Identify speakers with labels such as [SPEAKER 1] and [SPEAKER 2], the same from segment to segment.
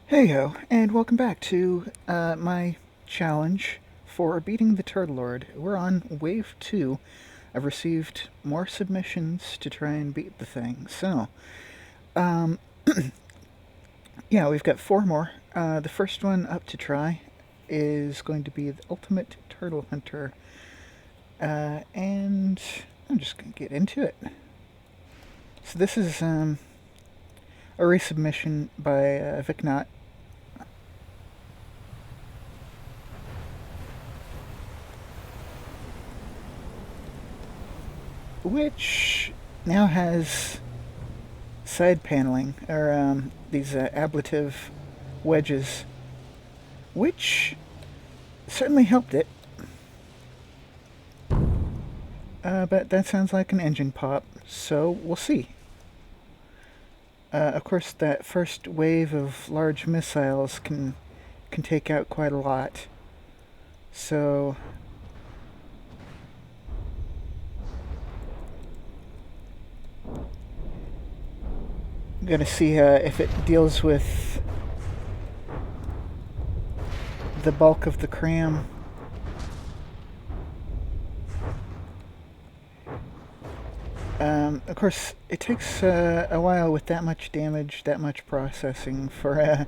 [SPEAKER 1] Hey ho, and welcome back to my challenge for beating the Turtlelord. We're on wave 2. I've received more submissions to try and beat the thing. So, um, yeah, we've got 4 more. The first one up to try is going to be the Ultimate Turtle Hunter. And I'm just going to get into it. So this is a resubmission by Vicnot. Which now has side paneling, or these ablative wedges, which certainly helped it. But that sounds like an engine pop, so we'll see. Of course, that first wave of large missiles can take out quite a lot. So I'm gonna see if it deals with the bulk of the cram. Of course, it takes a while with that much damage, that much processing for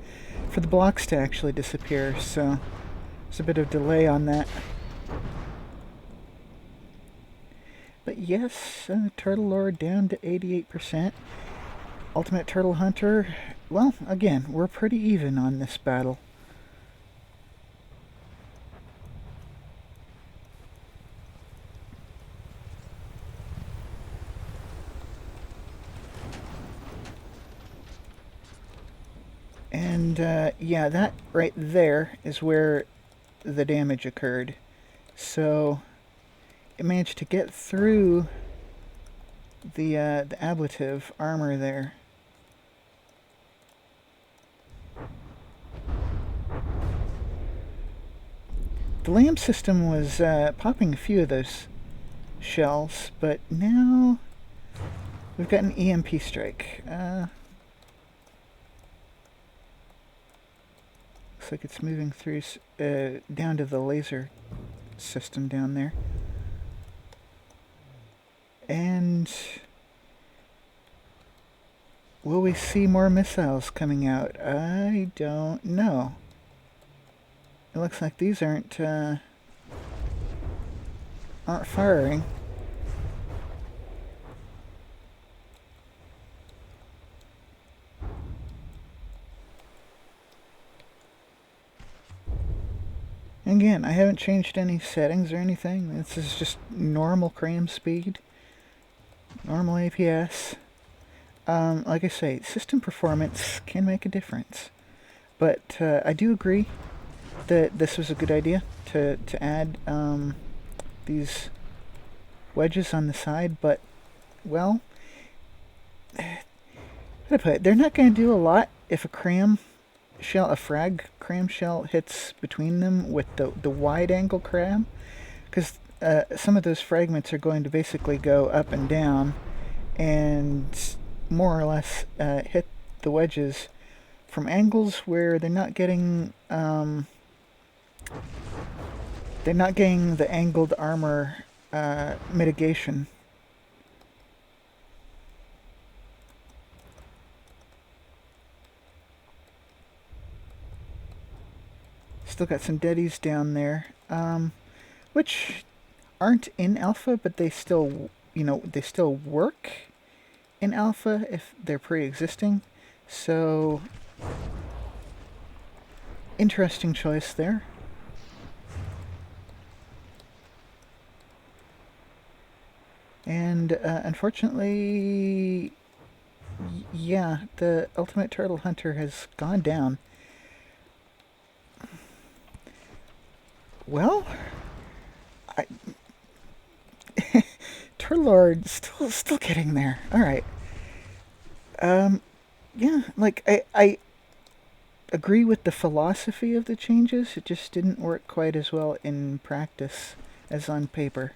[SPEAKER 1] the blocks to actually disappear. So there's a bit of delay on that. But yes, Turtlelord down to 88%. Ultimate Turtle Hunter, well, again, we're pretty even on this battle. And yeah, that right there is where the damage occurred. So it managed to get through the ablative armor there. The lamp system was popping a few of those shells, but now we've got an EMP strike. Looks like it's moving through down to the laser system down there. And will we see more missiles coming out? I don't know. It looks like these aren't firing. Again, I haven't changed any settings or anything. This is just normal cram speed, normal APS. Like I say, system performance can make a difference. But I do agree that this was a good idea to add these wedges on the side. But, well, how do I put it? They're not going to do a lot if a frag cram shell hits between them with the wide angle cram, because some of those fragments are going to basically go up and down and more or less hit the wedges from angles where they're not getting the angled armor mitigation. Still got some deadies down there, which aren't in alpha, but they still, they still work in alpha if they're pre-existing. So, interesting choice there. And unfortunately, yeah, the Ultimate Turtle Hunter has gone down. Well, Turtlelord still getting there. All right. Yeah, like I agree with the philosophy of the changes. It just didn't work quite as well in practice as on paper.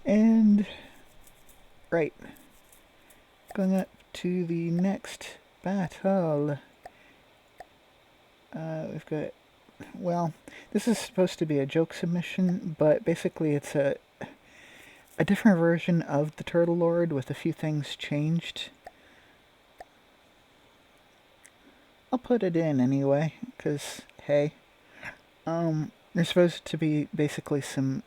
[SPEAKER 1] And Right. Going up to the next battle. We've got... Well, this is supposed to be a joke submission, but basically it's a different version of the Turtlelord with a few things changed. I'll put it in anyway, because, hey. There's supposed to be basically some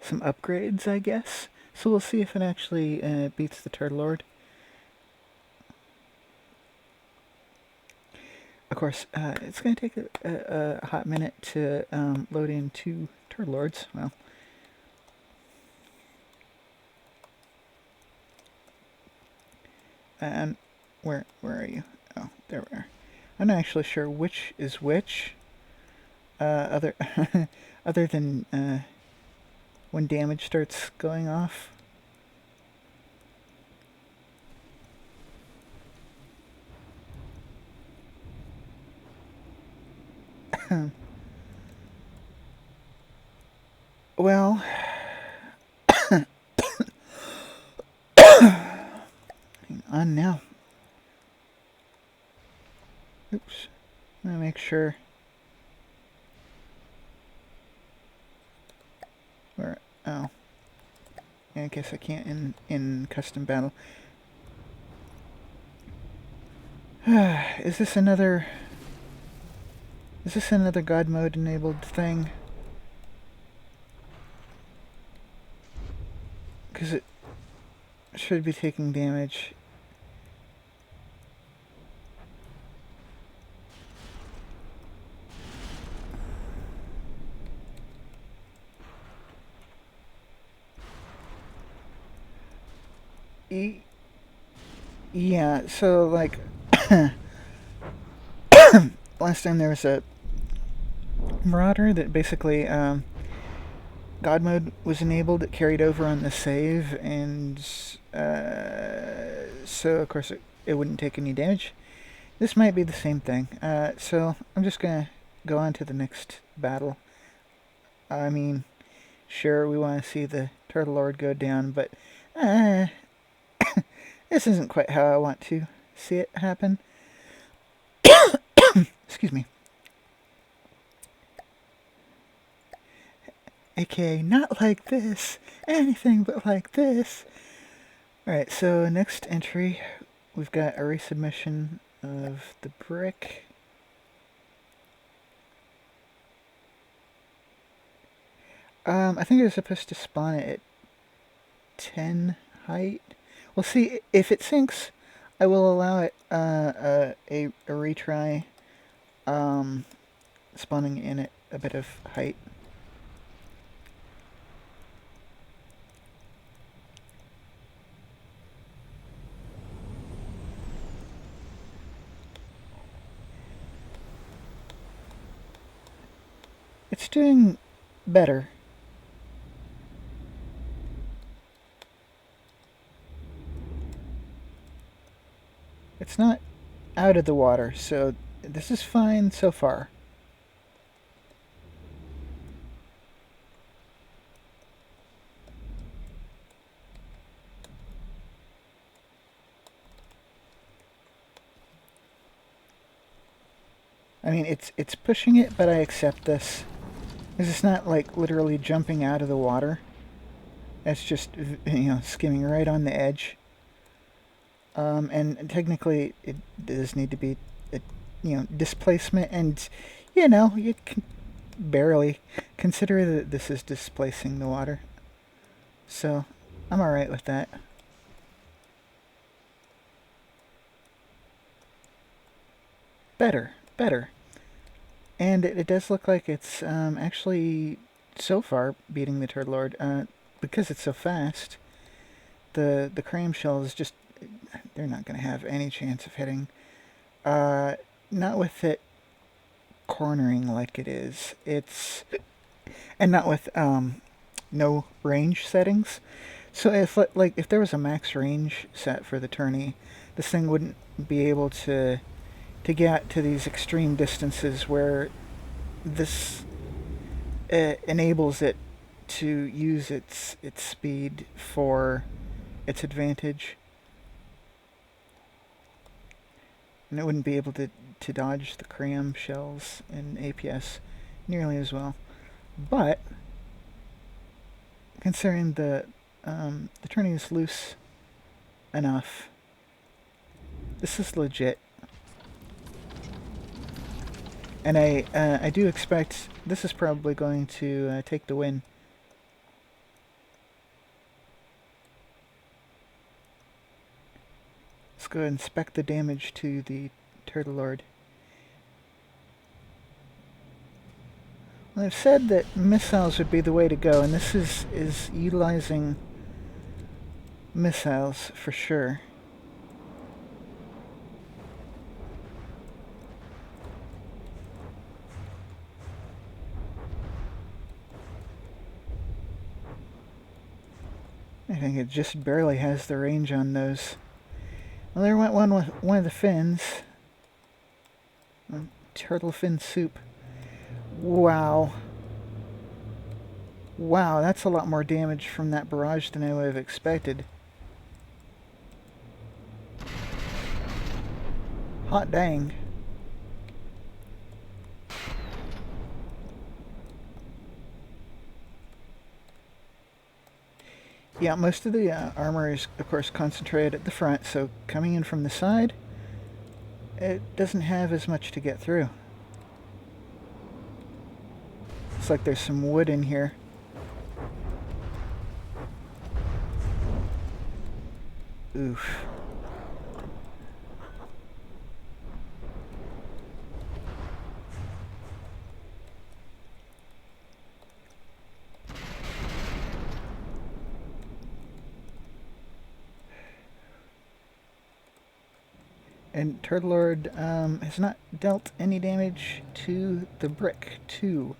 [SPEAKER 1] upgrades, I guess. So we'll see if it actually beats the Turtlelord. Of course, it's going to take a hot minute to load in 2 Turtlelords. Well, and where are you? Oh, there we are. I'm not actually sure which is which. Other than when damage starts going off. Well, hang on now. Oops. I'm gonna make sure. Where? Oh. Yeah, I guess I can't in custom battle. Is this another God mode enabled thing? Because it should be taking damage. Yeah, so like last time there was a Marauder that basically God mode was enabled. It carried over on the save, and so of course it wouldn't take any damage. This might be the same thing. So I'm just gonna go on to the next battle. I mean, sure, we want to see the Turtlelord go down, but this isn't quite how I want to see it happen. Excuse me. AKA, not like this. Anything but like this. Alright, so next entry, we've got a resubmission of the brick. I think it was supposed to spawn it at 10 height. We'll see. If it sinks, I will allow it a retry, spawning in at a bit of height. It's doing better. It's not out of the water, so this is fine so far. I mean, it's pushing it, but I accept this. Because it's not like literally jumping out of the water. It's just, skimming right on the edge. And technically, it does need to be, displacement, and, you can barely consider that this is displacing the water. So, I'm alright with that. Better. And it does look like it's actually, so far, beating the Turtlelord. Because it's so fast, the cram shell is just... They're not going to have any chance of hitting. Not with it cornering like it is. And not with no range settings. So if there was a max range set for the tourney, this thing wouldn't be able to get to these extreme distances where this enables it to use its speed for its advantage. And it wouldn't be able to dodge the cram shells in APS nearly as well. But considering the turning is loose enough, this is legit. And I do expect this is probably going to take the win. Let's go inspect the damage to the Turtlelord. Well, I've said that missiles would be the way to go, and this is utilizing missiles for sure. I think it just barely has the range on those. Well, there went one with one of the fins. Turtle fin soup. Wow. Wow, that's a lot more damage from that barrage than I would have expected. Hot dang. Yeah, most of the armor is, of course, concentrated at the front, so coming in from the side, it doesn't have as much to get through. Looks like there's some wood in here. Oof. And Turtlelord has not dealt any damage to the brick, too.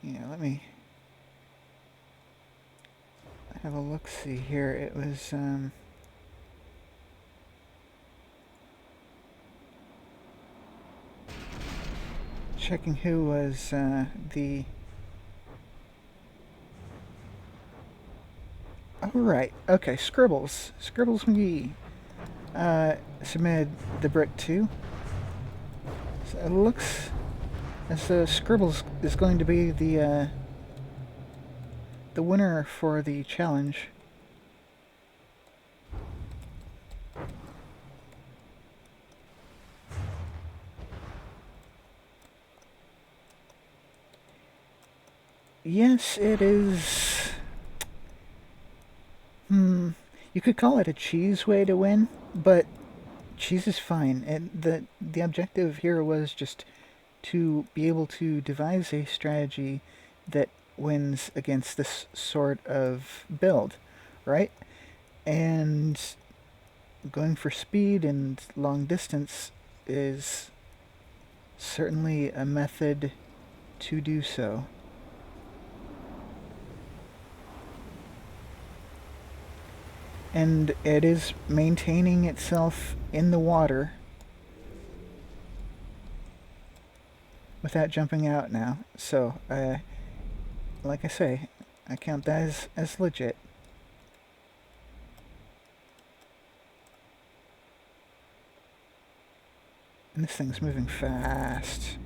[SPEAKER 1] Yeah, let me have a look-see here. It was, checking who was the... Oh, right. Okay, Scribbles. Scribbles McGee submitted the brick too. So it looks as though Scribbles is going to be the winner for the challenge. Yes, it is. You could call it a cheese way to win, but cheese is fine. And the objective here was just to be able to devise a strategy that wins against this sort of build, right? And going for speed and long distance is certainly a method to do so. And it is maintaining itself in the water without jumping out now. So, like I say, I count that as legit. And this thing's moving fast.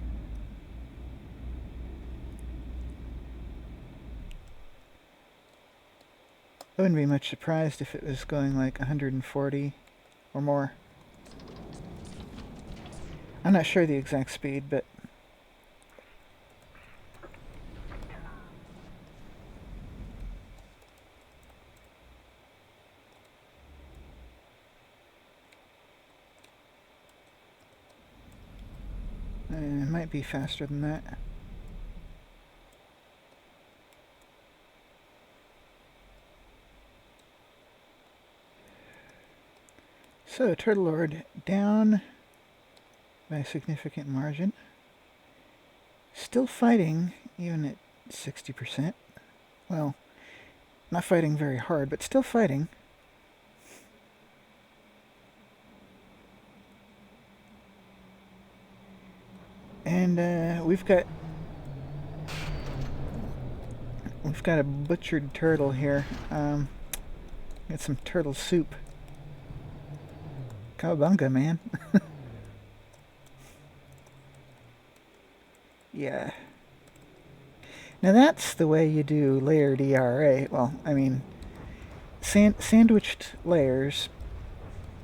[SPEAKER 1] I wouldn't be much surprised if it was going like 140 or more. I'm not sure the exact speed, but... it might be faster than that. So, Turtlelord down by a significant margin. Still fighting, even at 60%. Well, not fighting very hard, but still fighting. And we've got a butchered turtle here. Got some turtle soup. Cowabunga, man. Yeah. Now that's the way you do layered ERA. Well, I mean, sandwiched layers.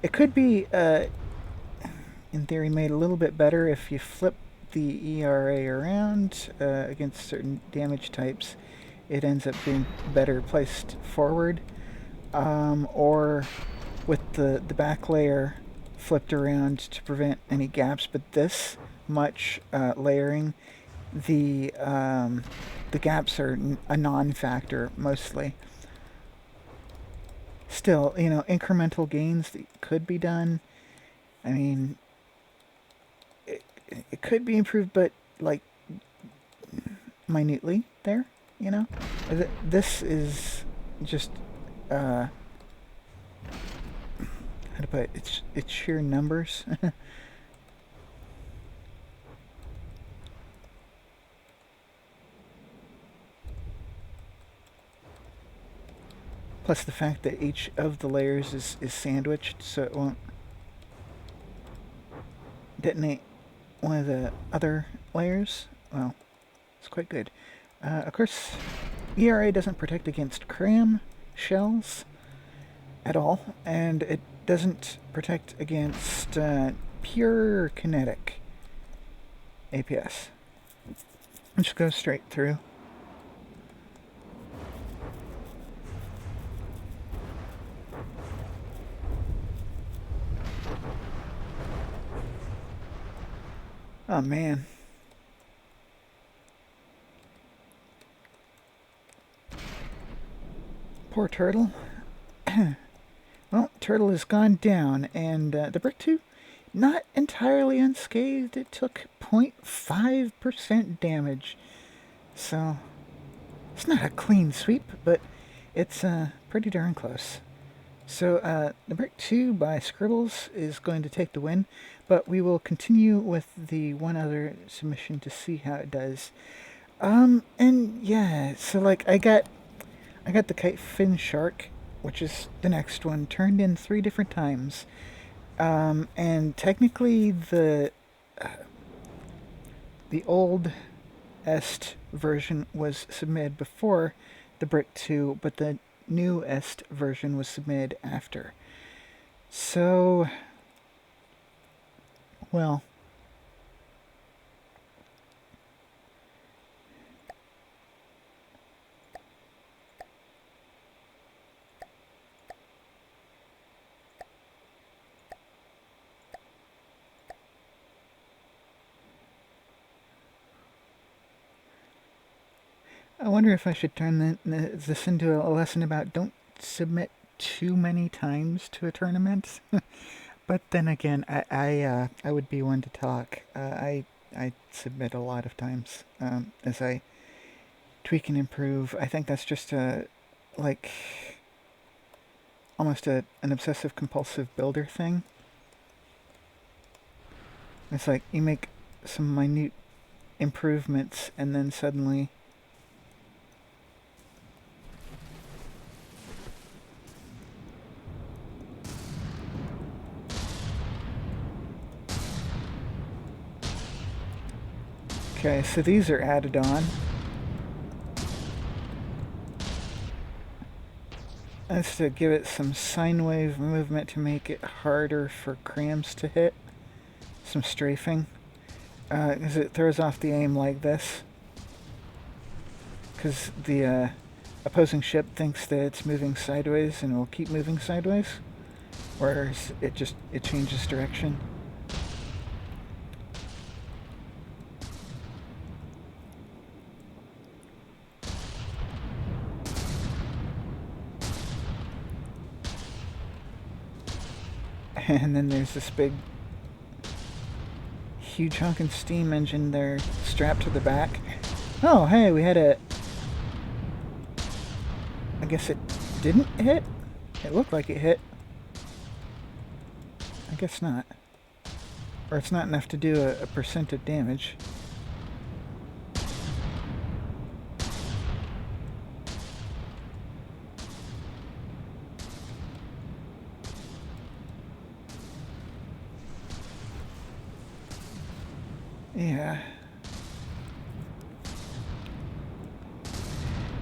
[SPEAKER 1] It could be, in theory, made a little bit better if you flip the ERA around against certain damage types. It ends up being better placed forward, or with the back layer flipped around to prevent any gaps. But this much layering, the gaps are a non-factor mostly. Still, incremental gains that could be done. I mean, it could be improved, but like minutely there. This is just how to put it? It's sheer numbers. Plus the fact that each of the layers is sandwiched, so it won't detonate one of the other layers. Well, it's quite good. Of course, ERA doesn't protect against cram shells at all, and it doesn't protect against pure kinetic APS, which goes straight through. Oh man. Poor turtle. Well, turtle has gone down, and the brick 2, not entirely unscathed. It took 0.5% damage. So, it's not a clean sweep, but it's pretty darn close. So, the brick 2 by Scribbles is going to take the win, but we will continue with the one other submission to see how it does. And yeah, so like I got the kite fin shark, which is the next one, turned in 3 different times. And technically the old est version was submitted before the brick 2, but the new est version was submitted after. So, well, I wonder if I should turn this into a lesson about don't submit too many times to a tournament. But then again, I would be one to talk. I submit a lot of times as I tweak and improve. I think that's just almost an obsessive compulsive builder thing. It's like you make some minute improvements and then suddenly okay, so these are added on. That's to give it some sine wave movement to make it harder for crams to hit. Some strafing. Because it throws off the aim like this. Because the opposing ship thinks that it's moving sideways and will keep moving sideways. Whereas it changes direction. And then there's this big, huge honking steam engine there strapped to the back. Oh, hey, we had a... I guess it didn't hit? It looked like it hit. I guess not. Or it's not enough to do a percent of damage. Yeah.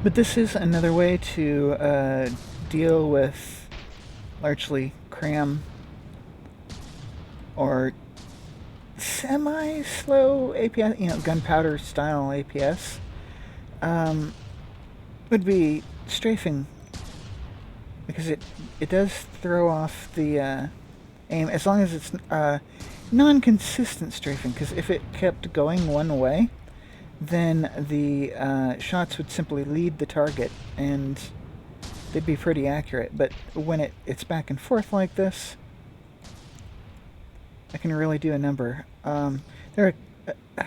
[SPEAKER 1] But this is another way to deal with largely cram or semi-slow APS, gunpowder style APS, would be strafing, because it does throw off the aim as long as it's non-consistent strafing. Because if it kept going one way, then the shots would simply lead the target and they'd be pretty accurate. But when it's back and forth like this, I can really do a number. There are a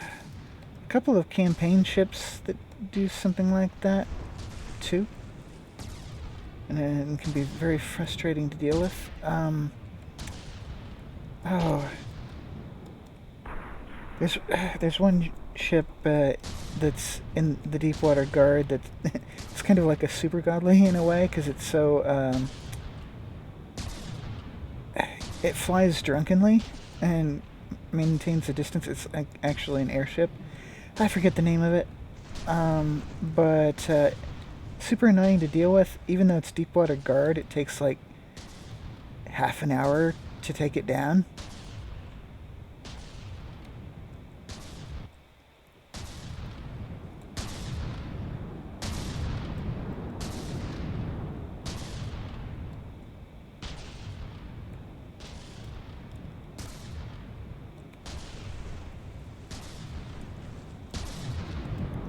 [SPEAKER 1] couple of campaign ships that do something like that too, and it can be very frustrating to deal with. There's one ship that's in the Deepwater Guard that it's kind of like a super godly in a way, because it's so it flies drunkenly and maintains a distance. It's actually an airship. I forget the name of it, but super annoying to deal with. Even though it's Deepwater Guard, it takes like half an hour to take it down.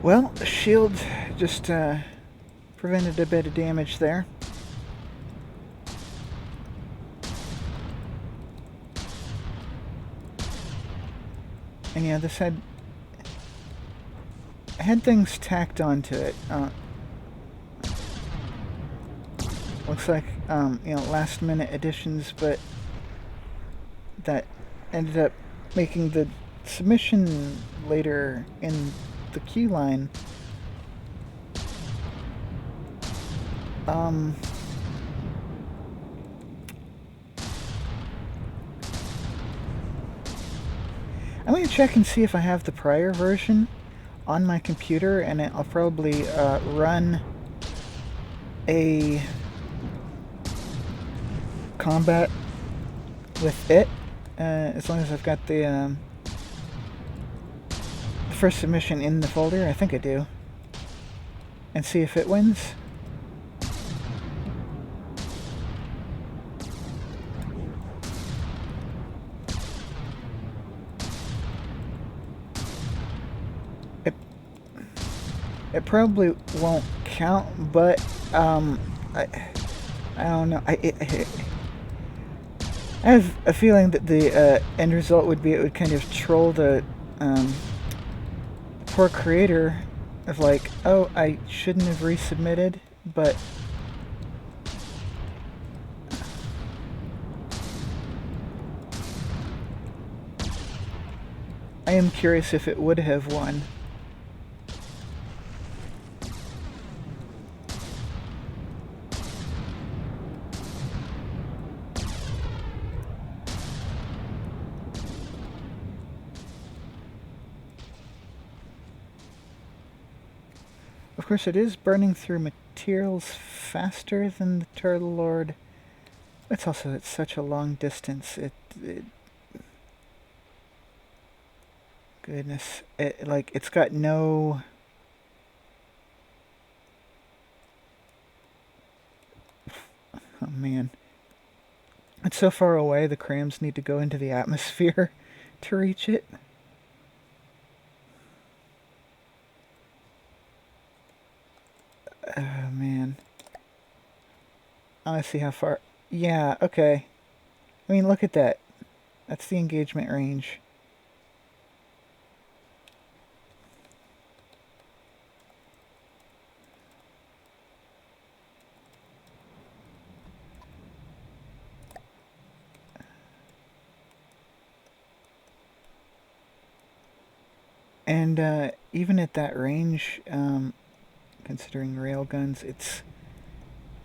[SPEAKER 1] Well, shield just prevented a bit of damage there. And yeah, this had things tacked onto it. Looks like last minute additions, but that ended up making the submission later in the queue line I'm going to check and see if I have the prior version on my computer, and I'll probably run a combat with it, as long as I've got the first submission in the folder. I think I do. And see if it wins. It probably won't count, but I don't know. I have a feeling that the end result would be it would kind of troll the poor creator of like, oh, I shouldn't have resubmitted, but I am curious if it would have won. Of course, it is burning through materials faster than the Turtlelord. It's also at such a long distance. Goodness, it's got no. Oh man, it's so far away. The crams need to go into the atmosphere to reach it. Oh man. I want to see how far. Yeah, okay. I mean, look at that. That's the engagement range. And even at that range, considering railguns, it's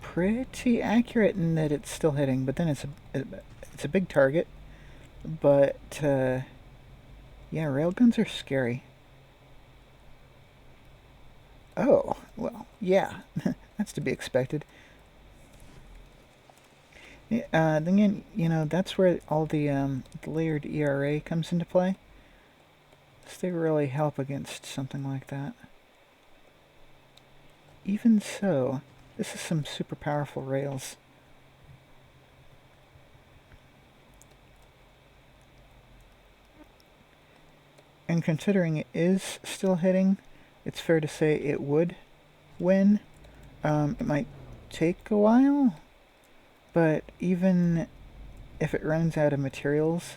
[SPEAKER 1] pretty accurate in that it's still hitting. But then it's a big target. But yeah, railguns are scary. Oh, well, yeah, that's to be expected. Then again, that's where all the layered ERA comes into play. So they really help against something like that. Even so, this is some super powerful rails. And considering it is still hitting, it's fair to say it would win. It might take a while, but even if it runs out of materials,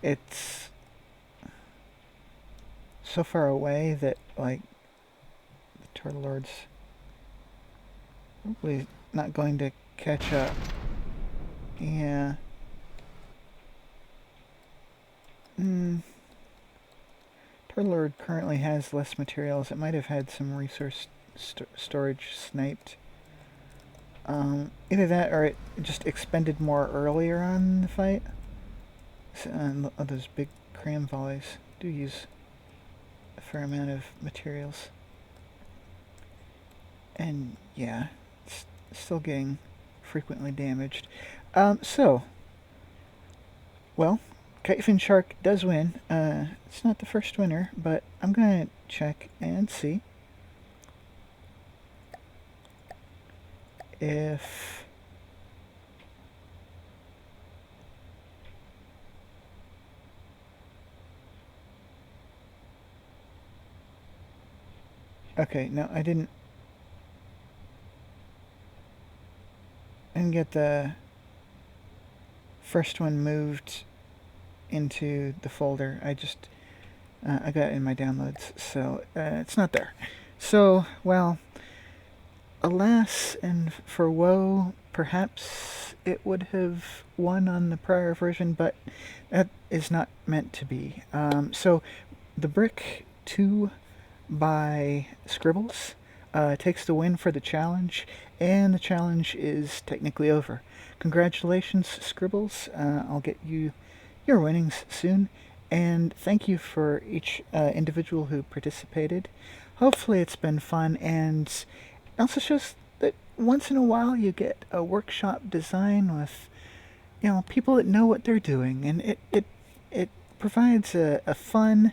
[SPEAKER 1] it's so far away that, like, the Turtlelord's probably not going to catch up. Yeah. Turtlelord currently has less materials. It might have had some resource storage sniped. Either that or it just expended more earlier on in the fight. So, those big cram volleys do use a fair amount of materials. And yeah, it's still getting frequently damaged. So, well, Kitefin Shark does win. It's not the first winner, but I'm gonna check and see if okay, no, I didn't get the first one moved into the folder. I got it in my downloads, so it's not there. So, well, alas and for woe, perhaps it would have won on the prior version, but that is not meant to be. So, the brick 2 by Scribbles takes the win for the challenge, and the challenge is technically over. Congratulations, Scribbles. I'll get you your winnings soon, and thank you for each individual who participated. Hopefully it's been fun, and it also shows that once in a while you get a workshop design with people that know what they're doing, and it provides a fun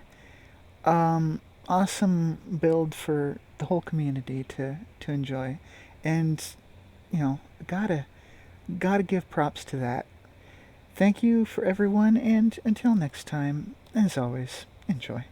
[SPEAKER 1] awesome build for the whole community to enjoy, and gotta give props to that. Thank you for everyone, and until next time, as always, enjoy.